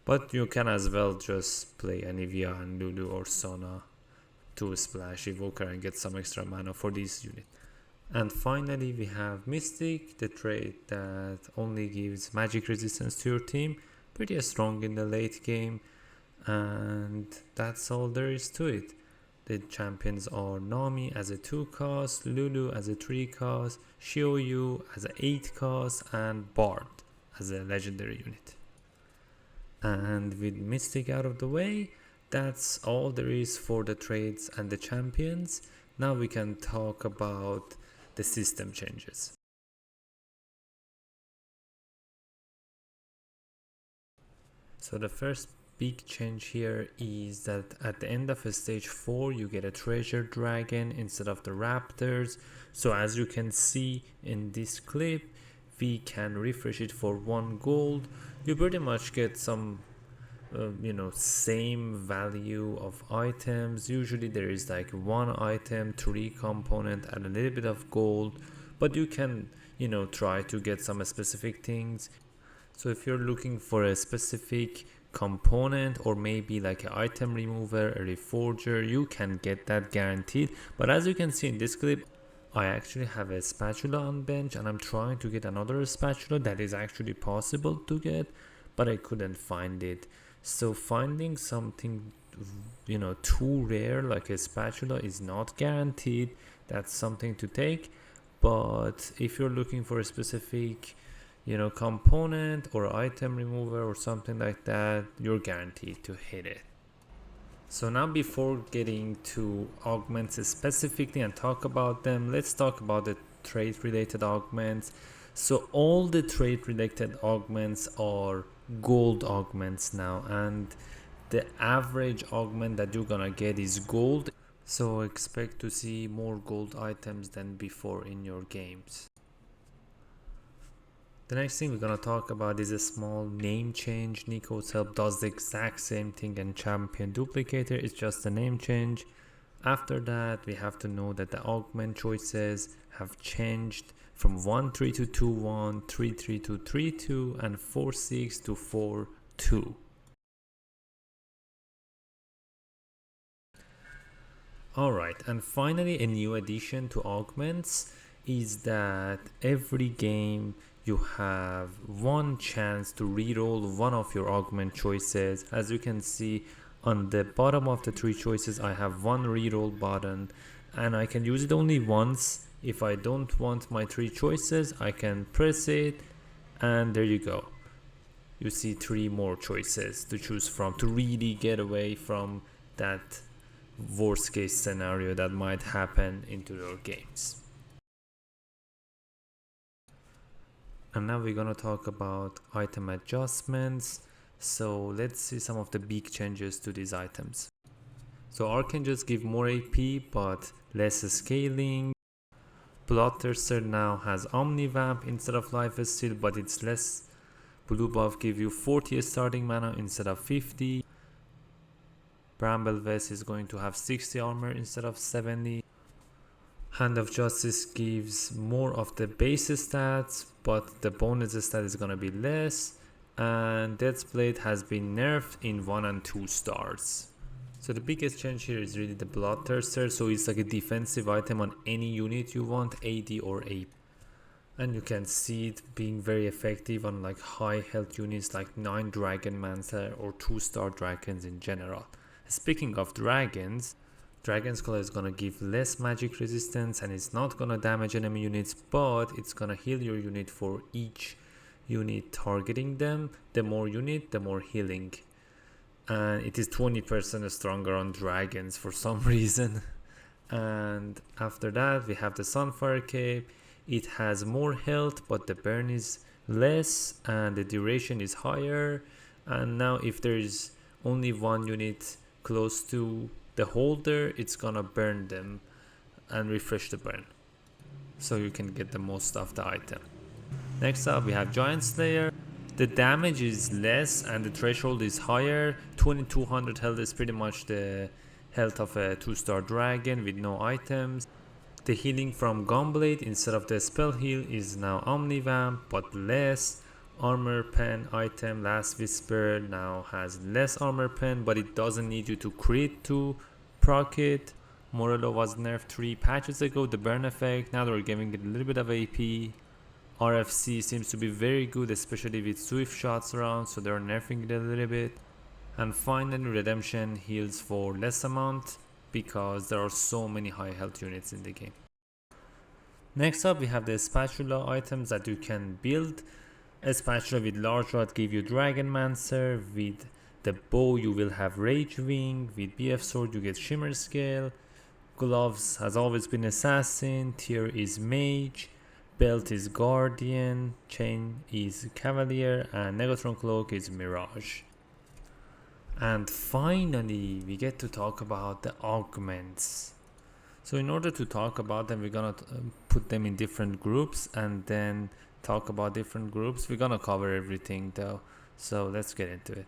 But you can as well just play Anivia and Lulu or Sona to splash Evoker and get some extra mana for these units. And finally we have Mystic, the trait that only gives magic resistance to your team. Pretty strong in the late game, and that's all there is to it. The champions are Nami as a 2 cost, Lulu as a 3 cost, Shioyu as a 8 cost, and Bard as a legendary unit. And with Mystic out of the way, that's all there is for the trades and the champions. Now we can talk about the system changes. So the first big change here is that at the end of stage 4 you get a treasure dragon instead of the raptors. So as you can see in this clip, we can refresh it for 1 gold. You pretty much get some same value of items. Usually there is like 1 item, 3 component and a little bit of gold, but you can try to get some specific things. So if you're looking for a specific component or maybe like an item remover, a reforger, you can get that guaranteed. But as you can see in this clip, I actually have a spatula on bench and I'm trying to get another spatula that is actually possible to get, but I couldn't find it. So finding something too rare like a spatula is not guaranteed. That's something to take. But if you're looking for a specific component or item remover or something like that, you're guaranteed to hit it. So now before getting to augments specifically and talk about them, let's talk about the trait related augments. So all the trait related augments are gold augments now, and the average augment that you're gonna get is gold. So expect to see more gold items than before in your games. The next thing we're gonna talk about is a small name change. Nico's Help does the exact same thing and Champion Duplicator, it's just a name change. After that, we have to know that the augment choices have changed from 1-3 to 2-1, 3-3 to 3-2, and 4-6 to 4-2. Alright, and finally a new addition to augments is that every game you have 1 chance to reroll one of your augment choices. As you can see on the bottom of the 3 choices, I have 1 reroll button and I can use it only once. If I don't want my 3 choices, I can press it and there you go. You see 3 more choices to choose from to really get away from that worst case scenario that might happen into your games. And now we're gonna talk about item adjustments. So let's see some of the big changes to these items. So Archangels give more AP but less scaling. Bloodthirster now has Omnivamp instead of Lifesteal, but it's less. Blue buff give you 40 starting mana instead of 50. Bramble Vest is going to have 60 armor instead of 70. Hand of Justice gives more of the base stats, but the bonus stat is gonna be less. And Death's Blade has been nerfed in 1 and 2 stars. So the biggest change here is really the Bloodthirster, so it's like a defensive item on any unit you want, AD or AP. And you can see it being very effective on like high health units like 9 Dragon Mancer or 2-star dragons in general. Speaking of dragons, Dragon's Claw is gonna give less magic resistance and it's not gonna damage enemy units, but it's gonna heal your unit for each unit targeting them. The more unit, the more healing. And it is 20% stronger on dragons for some reason. And after that we have the Sunfire Cape. It has more health but the burn is less and the duration is higher. And now if there is only 1 unit close to the holder, it's gonna burn them and refresh the burn, so you can get the most of the item. Next up we have Giant Slayer. The damage is less and the threshold is higher. 2200 health is pretty much the health of a 2-star dragon with no items. The healing from Gunblade instead of the spell heal is now Omnivamp, but less. Armor pen item Last Whisper now has less armor pen, but it doesn't need you to crit to proc it. Morello was nerfed 3 patches ago, the burn effect, now they're giving it a little bit of AP. RFC seems to be very good, especially with swift shots around, so they're nerfing it a little bit. And finally, Redemption heals for less amount because there are so many high health units in the game. Next up we have the Spatula items that you can build. A spatula with large rod give you Dragonmancer, with the bow you will have Rage Wing, with BF sword you get Shimmer Scale, gloves has always been Assassin, tier is Mage, belt is Guardian, chain is Cavalier, and Negatron cloak is Mirage. And finally we get to talk about the augments. So in order to talk about them, we're gonna put them in different groups and then talk about different groups. We're gonna cover everything though, so let's get into it.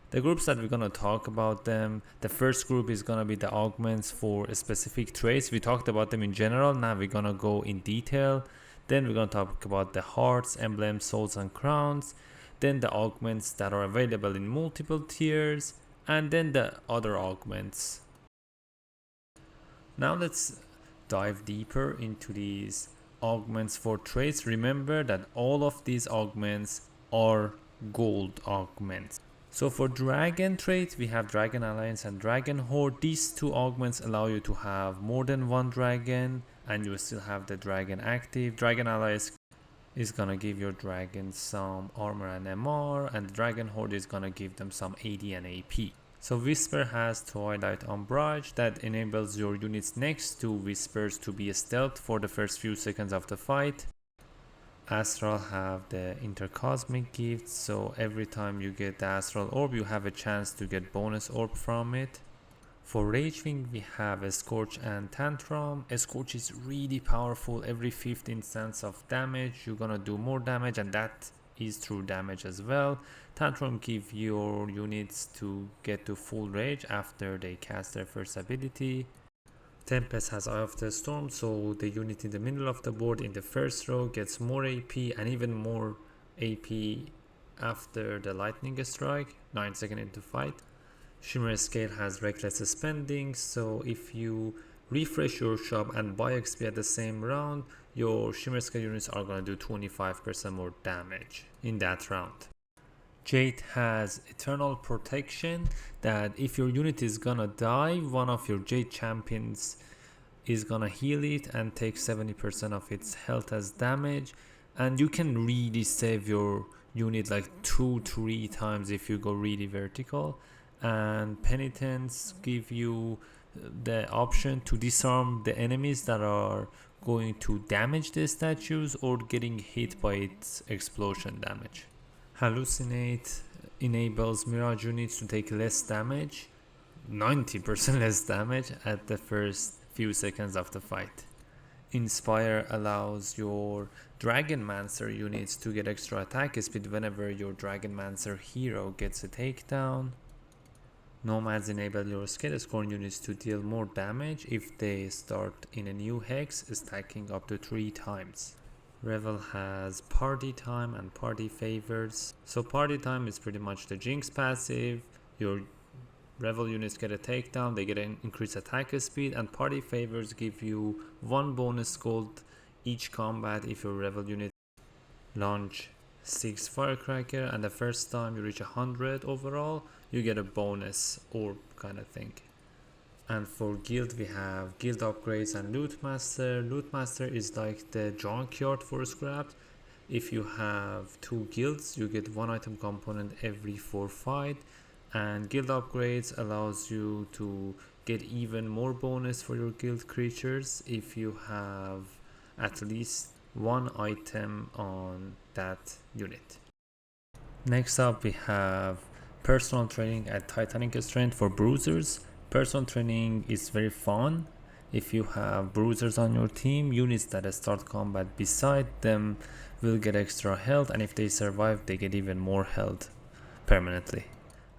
The groups that we're gonna talk about them, the first group is gonna be the augments for specific traits. We talked about them in general, now we're gonna go in detail. Then we're gonna talk about the hearts, emblems, souls and crowns, then the augments that are available in multiple tiers, and then the other augments. Now let's dive deeper into these augments for traits. Remember that all of these augments are gold augments. So for dragon trait, we have Dragon Alliance and Dragon Horde. These two augments allow you to have more than one dragon and you still have the dragon active. Dragon Alliance is gonna give your dragons some armor and MR, and the Dragon Horde is gonna give them some AD and AP. So Whisper has Twilight Umbrage that enables your units next to Whispers to be stealth for the first few seconds of the fight. Astral have the Intercosmic gift, so every time you get the Astral Orb you have a chance to get bonus orb from it. For Ragewing we have a Scorch and Tantrum. A Scorch is really powerful. Every 15 cents of damage you're gonna do more damage, and that is true damage as well. Tantrum give your units to get to full rage after they cast their first ability. Tempest has Eye of the Storm, so the unit in the middle of the board in the first row gets more AP and even more AP after the lightning strike, 9 seconds into fight. Shimmer Scale has Reckless Spending, so if you refresh your shop and buy XP at the same round, your Shimmer Scale units are going to do 25% more damage in that round. Jade has Eternal Protection, that if your unit is gonna die, one of your Jade champions is gonna heal it and take 70% of its health as damage, and you can really save your unit like 2-3 times if you go really vertical. And Penitence give you the option to disarm the enemies that are going to damage the statues or getting hit by its explosion damage. Hallucinate enables Mirage units to take less damage, 90% less damage at the first few seconds of the fight. Inspire allows your Dragonmancer units to get extra attack speed whenever your Dragonmancer hero gets a takedown. Nomads enable your Scalescorn units to deal more damage if they start in a new hex, stacking up to 3 times. Revel has Party Time and Party Favors. So Party Time is pretty much the Jinx passive. Your Revel units get a takedown, they get an increased attack speed, and Party Favors give you 1 bonus gold each combat if your Revel unit launch 6 Firecracker, and the first time you reach 100 overall, you get a bonus orb kind of thing. And for guild we have guild upgrades and loot master. Loot master is like the junkyard for scrap. If you have 2 guilds you get 1 item component every 4 fight, and guild upgrades allows you to get even more bonus for your guild creatures if you have at least 1 item on that unit. Next up we have personal training at Titanic Strength for Bruisers. Person training is very fun. If you have bruisers on your team, units that start combat beside them will get extra health, and if they survive they get even more health permanently.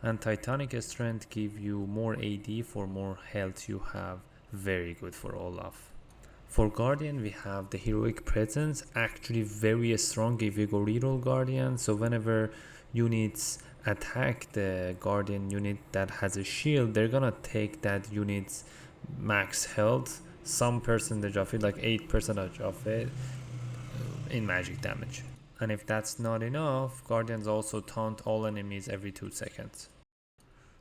And Titanic Strength give you more AD for more health you have. Very good for Olaf. For Guardian we have the Heroic Presence, actually very strong if you go reroll Guardian, so whenever units attack the Guardian unit that has a shield, they're gonna take that unit's max health, some percentage of it, like 8% of it in magic damage. And if that's not enough, Guardians also taunt all enemies every 2 seconds.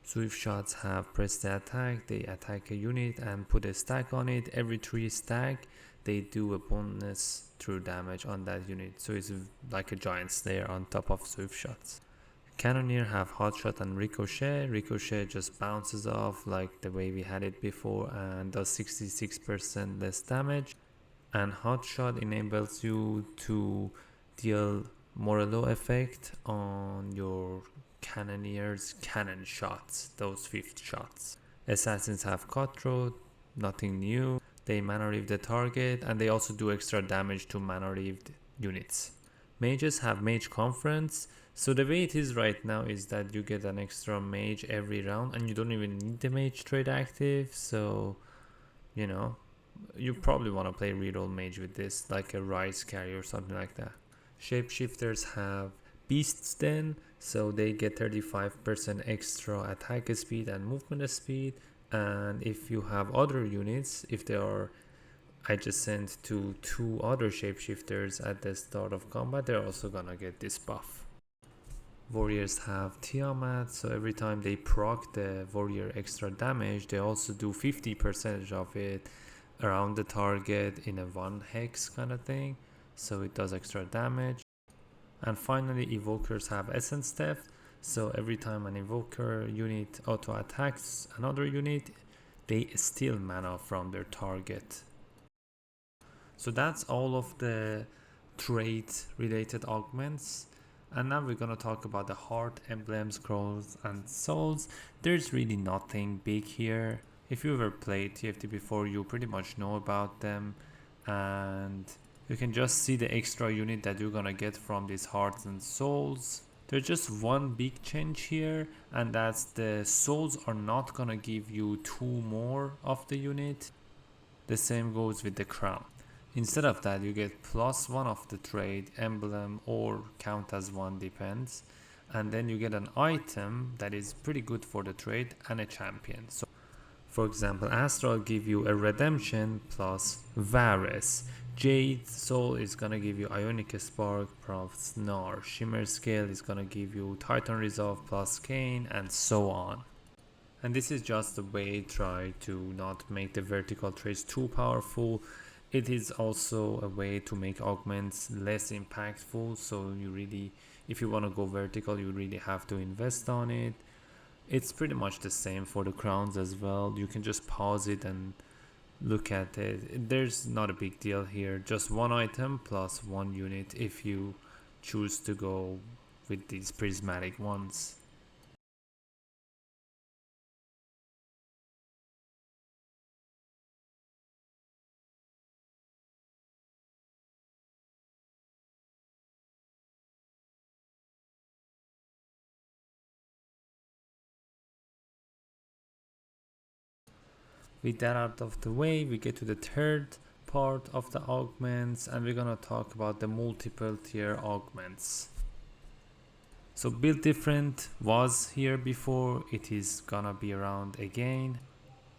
Swift shots have press the attack, they attack a unit and put a stack on it. Every 3 stack they do a bonus true damage on that unit, so it's like a giant slayer on top of swift shots. Cannoneer have hotshot and ricochet. Ricochet just bounces off like the way we had it before and does 66% less damage. And hotshot enables you to deal Morello effect on your Cannoneer's cannon shots, those swift shots. Assassins have cutthroat, nothing new. They mana reave the target and they also do extra damage to mana reaved units. Mages have Mage Conference. So the way it is right now is that you get an extra mage every round and you don't even need the mage trait active, so you know, you probably want to play reroll mage with this, like a Rise carry or something like that. Shapeshifters have Beast's Den, so they get 35% extra attack speed and movement speed, and if you have other units, if they are adjacent to 2 other shapeshifters at the start of combat, they're also gonna get this buff. Warriors have Tiamat, so every time they proc the warrior extra damage, they also do 50% of it around the target in a 1 hex kind of thing, so it does extra damage. And finally, Evokers have Essence Theft, so every time an Evoker unit auto attacks another unit, they steal mana from their target. So that's all of the trait related augments. And now we're gonna talk about the heart, emblems, scrolls, and souls. There's really nothing big here. If you ever played TFT before, you pretty much know about them, and you can just see the extra unit that you're gonna get from these hearts and souls. There's just one big change here, and that's the souls are not gonna give you 2 more of the unit. The same goes with the crown. Instead of that, you get +1 of the trait, emblem, or count as 1, depends. And then you get an item that is pretty good for the trait and a champion. So, for example, Astro will give you a redemption plus Varus. Jade Soul is gonna give you Ionic Spark plus Gnar. Shimmer Scale is gonna give you Titan Resolve plus Cain, and so on. And this is just a way to try to not make the vertical traits too powerful. It is also a way to make augments less impactful, so you really, if you want to go vertical, you really have to invest on it. It's pretty much the same for the crowns as well. You can just pause it and look at it. There's not a big deal here, just 1 item plus 1 unit if you choose to go with these prismatic ones. With that out of the way, we get to the third part of the augments, and we're gonna talk about the multiple tier augments. So Build Different was here before, it is gonna be around again.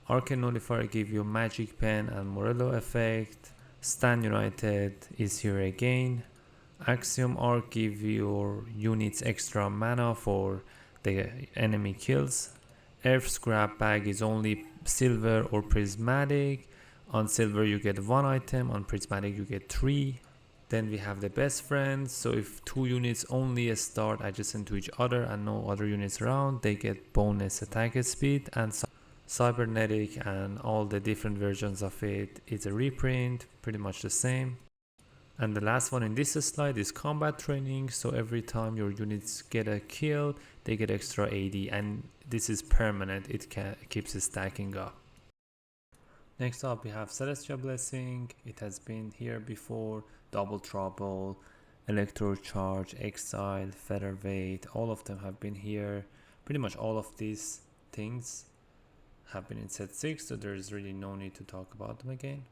Arcane Nullifier give you Magic Pen and Morello effect. Stand United is here again. Axiom Arc give your units extra mana for the enemy kills. Earth's Grab Bag is only silver or prismatic. On silver you get 1 item, on prismatic you get 3. Then we have the Best Friends, so if 2 units only start adjacent to each other and no other units around, they get bonus attack speed. And Cybernetic and all the different versions of it is a reprint, pretty much the same. And the last one in this slide is combat training, so every time your units get a kill, they get extra AD, and this is permanent, it keeps stacking up. Next up we have Celestial Blessing. It has been here before. Double Trouble, Electro Charge, Exile, Featherweight, all of them have been here. Pretty much all of these things have been in set 6, so there's really no need to talk about them again.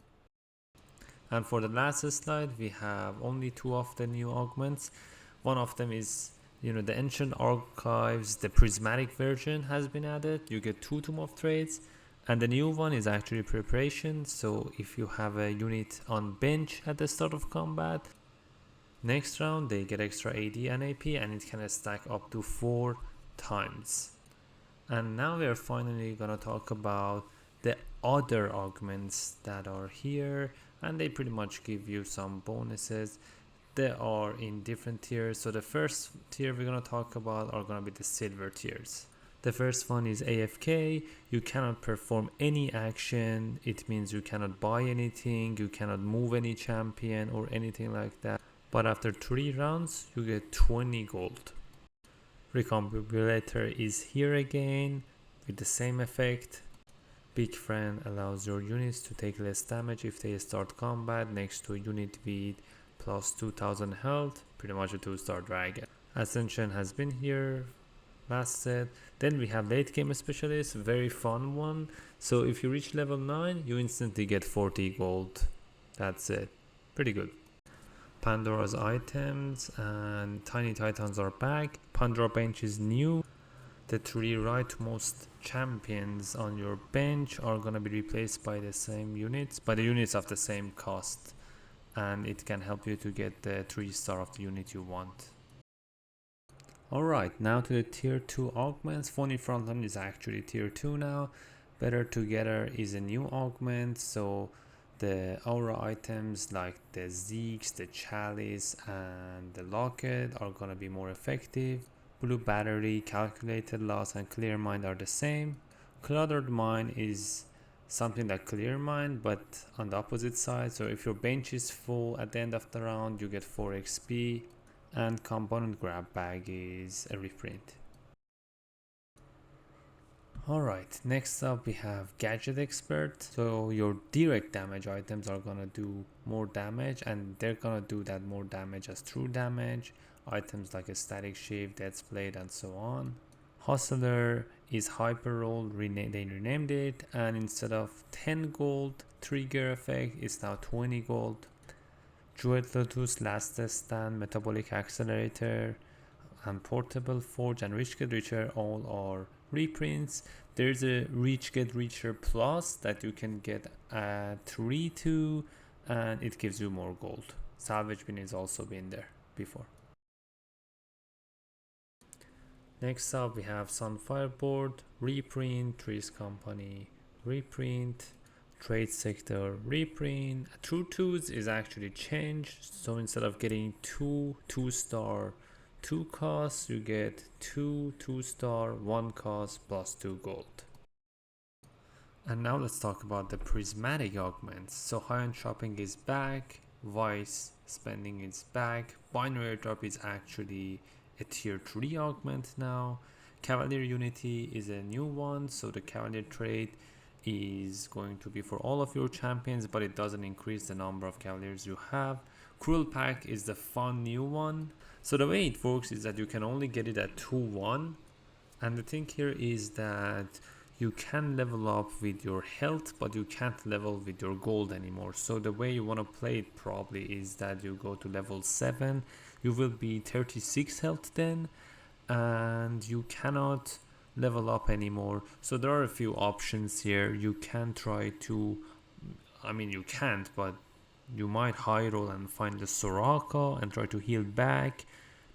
And for the last slide we have only 2 of the new augments. One of them is, you know, the Ancient Archives, the Prismatic version has been added. You get 2 Tomb of Trades. And the new one is actually Preparation, so if you have a unit on bench at the start of combat, next round they get extra AD and AP, and it can stack up to 4 times. And now we are finally gonna talk about the other augments that are here, and they pretty much give you some bonuses. They are in different tiers, so the first tier we're gonna talk about are gonna be the silver tiers. The first one is AFK. You cannot perform any action. It means you cannot buy anything, you cannot move any champion or anything like that. But after 3 rounds, you get 20 gold. Recombobulator is here again with the same effect. Big Friend allows your units to take less damage if they start combat next to a unit with plus 2000 health, pretty much a 2-star dragon. Ascension has been here last set. Then we have late game specialist, very fun one. So if you reach level 9, you instantly get 40 gold. That's it, pretty good. Pandora's items and Tiny Titans are back. Pandora bench is new. The 3 rightmost champions on your bench are gonna be replaced by the same units, by the units of the same cost, and it can help you to get the 3-star of the unit you want. Alright, now to the tier 2 augments. Phony Frontline is actually tier 2 now. Better Together is a new augment, so the aura items like the Zeeks, the Chalice and the Locket are gonna be more effective. Blue Battery, Calculated Loss and Clear Mind are the same. Cluttered Mind is something like Clear Mind but on the opposite side, so if your bench is full at the end of the round you get 4 XP. And Component Grab Bag is a reprint. Alright, next up we have Gadget Expert. So your direct damage items are gonna do more damage, and they're gonna do that more damage as true damage. Items like a Static Shift, Death's Blade and so on. Hustler is Hyper Roll, they renamed it, and instead of 10 gold trigger effect it's now 20 gold. Druid Lotus, Last Stand, Metabolic Accelerator, and Portable Forge and Reach Get Richer all are reprints. There's a Reach Get Richer Plus that you can get at 3-2 and it gives you more gold. Salvage Bin has also been there before. Next up we have Sunfire Board, reprint, Trees Company, reprint, Trade Sector reprint. True 2s is actually changed, so instead of getting 2 2-star 2 costs, you get 2 2-star 1 cost plus 2 gold. And now let's talk about the Prismatic Augments. So High on Shopping is back, Vice Spending is back, Binary Airdrop is actually a tier 3 augment now. Cavalier Unity is a new one, so the Cavalier trade is going to be for all of your champions, but it doesn't increase the number of cavaliers you have. Cruel Pack is the fun new one. So the way it works is that you can only get it at 2-1, and the thing here is that you can level up with your health, but you can't level with your gold anymore. So the way you want to play it probably is that you go to level 7, you will be 36 health then, and you cannot level up anymore. So there are a few options here. You can try to, I mean you can't, but you might high roll and find the Soraka and try to heal back,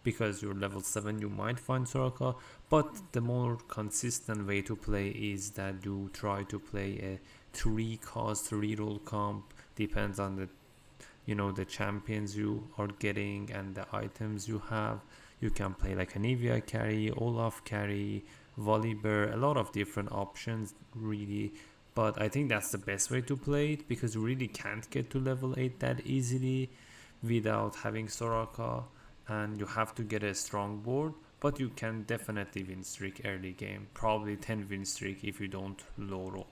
because you're level 7 you might find Soraka. But the more consistent way to play is that you try to play a 3 cost reroll comp, depends on the, you know, the champions you are getting and the items you have. You can play like Anivia carry, Olaf carry, Volibear, a lot of different options really, but I think that's the best way to play it, because you really can't get to level 8 that easily without having Soraka, and you have to get a strong board. but you can definitely win streak early game, probably 10 win streak if you don't low roll.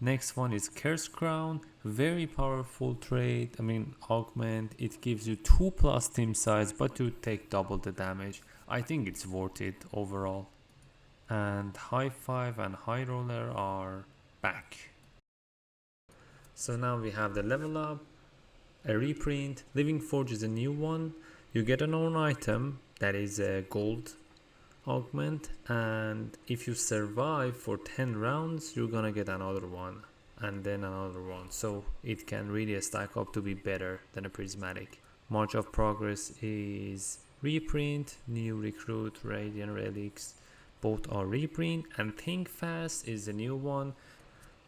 Next one is Curse Crown, very powerful trade. I mean augment, it gives you 2+ team size but you take double the damage. I think it's worth it overall. And High Five and High Roller are back. So now we have the level up, a reprint. Living Forge is a new one. You get an own item that is a gold augment, and if you survive for 10 rounds you're gonna get another one and then another one, so it can really stack up to be better than a prismatic. March of Progress is reprint, new recruit, radiant relics, both are reprint. And Think Fast is a new one.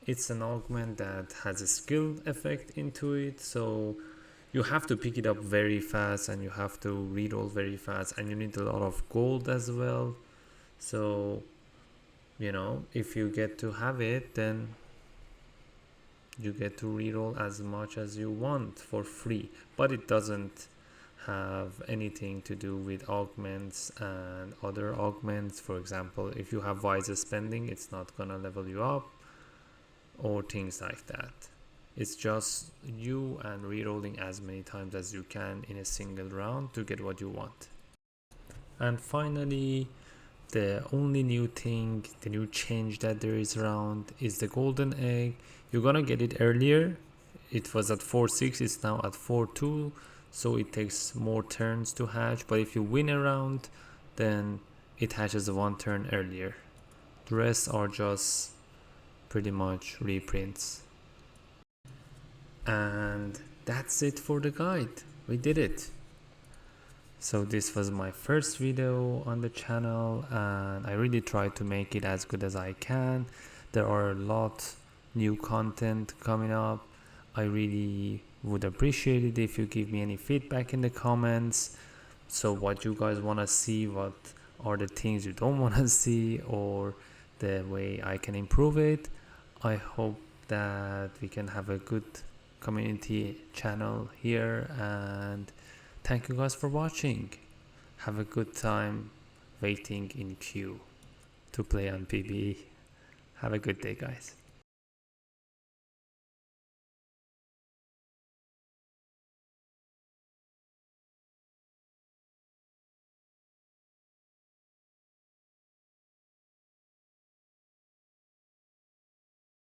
It's an augment that has a skill effect into it, so you have to pick it up very fast and you have to reroll very fast, and you need a lot of gold as well. So you know, if you get to have it, then you get to reroll as much as you want for free, but it doesn't have anything to do with augments and other augments. For example, if you have wiser spending, it's not gonna level you up or things like that. It's just you and rerolling as many times as you can in a single round to get what you want. And finally, the only new thing, the new change that there is around is the golden egg. You're gonna get it earlier. It was at 4.6, it's now at 4.2, so it takes more turns to hatch, but if you win a round, then it hatches 1 turn earlier. The rest are just pretty much reprints. And that's it for the guide. We did it. So this was my first video on the channel and I really tried to make it as good as I can. There are a lot new content coming up. I really would appreciate it if you give me any feedback in the comments. So what you guys want to see, what are the things you don't want to see, or the way I can improve it. I hope that we can have a good community channel here, and thank you guys for watching. Have a good time waiting in queue to play on PBE. Have a good day, guys.